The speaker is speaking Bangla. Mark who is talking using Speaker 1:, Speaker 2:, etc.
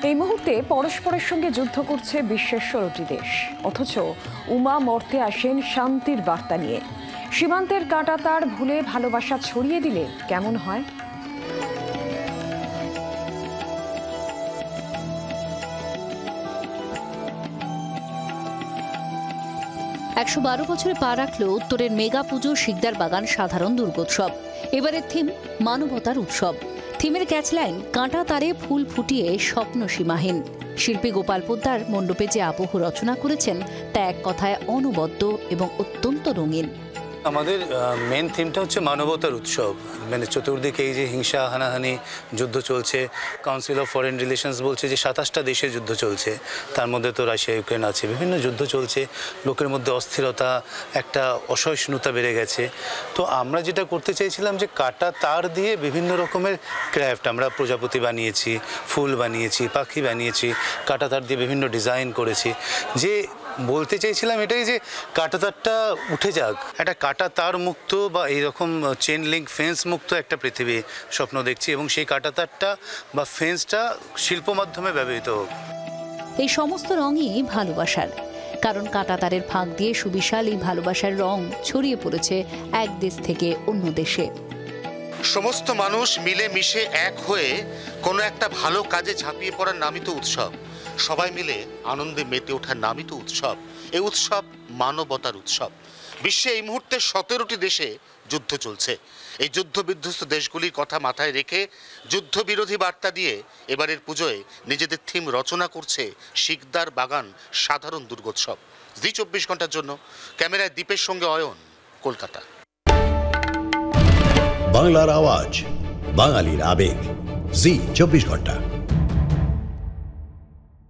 Speaker 1: এই মুহূর্তে পরস্পরের সঙ্গে যুদ্ধ করছে বিশ্বের 16টি দেশ, অথচ উমা মর্তে আসেন শান্তির বার্তা নিয়ে। সীমান্তের কাঁটাতার ভুলে ভালোবাসা ছড়িয়ে দিলে কেমন হয়?
Speaker 2: একশো 12 বছরে পা রাখলেও উত্তরের মেগা পুজো শিকদার বাগান সাধারণ দুর্গোৎসব। এবারের থিম মানবতার উৎসব। থিমের ক্যাচলাইন কাঁটা তারে ফুল ফুটিয়ে স্বপ্ন সীমাহীন। শিল্পী গোপাল পোদ্দার মণ্ডপে যে আবহ রচনা করেছেন তা এক কথায় অনবদ্য এবং অত্যন্ত রঙিন।
Speaker 3: আমাদের মেন থিমটা হচ্ছে মানবতার উৎসব। মানে চতুর্দিকে এই যে হিংসা, হানাহানি, যুদ্ধ চলছে। কাউন্সিল অফ ফরেন রিলেশনস বলছে যে 27টা দেশে যুদ্ধ চলছে, তার মধ্যে তো রাশিয়া ইউক্রেন আছে। বিভিন্ন যুদ্ধ চলছে, লোকের মধ্যে অস্থিরতা, একটা অসহিষ্ণুতা বেড়ে গেছে। তো আমরা যেটা করতে চাইছিলাম যে কাটা তার দিয়ে বিভিন্ন রকমের ক্রাফট, আমরা প্রজাপতি বানিয়েছি, ফুল বানিয়েছি, পাখি বানিয়েছি, কাটা তার দিয়ে বিভিন্ন ডিজাইন করেছি। যে বলতে চাইছিলাম এটাই যে কাঁটাতারটা উঠে যাক, একটা কাঁটা তার মুক্ত বা এইরকম চেন লিঙ্ক ফেন্স মুক্ত একটা পৃথিবী স্বপ্ন দেখছি, এবং সেই কাঁটাতারটা বা ফেন্সটা শিল্প মাধ্যমে ব্যবহৃত হোক।
Speaker 2: এই সমস্ত রঙই ভালোবাসার, কারণ কাঁটাতারের ফাঁক দিয়ে সুবিশাল এই ভালোবাসার রং ছড়িয়ে পড়েছে এক দেশ থেকে অন্য দেশে।
Speaker 4: সমস্ত মানুষ মিলে মিশে এক হয়ে কোনো একটা ভালো কাজে ঝাঁপিয়ে পড়ার নামই তো উৎসব। সবাই মিলে আনন্দে মেতে ওঠার নামই তো উৎসব। এই উৎসব মানবতার উৎসব। বিশ্বে এই মুহূর্তে 17টি দেশে যুদ্ধ চলছে। এই যুদ্ধ বিধ্বস্ত দেশগুলির কথা মাথায় রেখে যুদ্ধবিরোধী বার্তা দিয়ে এবারের পুজোয় নিজেদের থিম রচনা করছে শিকদার বাগান সাধারণ দুর্গোৎসব। জি 24 ঘন্টার জন্য ক্যামেরায় দীপের সঙ্গে অয়ন, কলকাতা।
Speaker 5: বাংলার আওয়াজ, বাঙালির আবেগ, জি 24 ঘন্টা।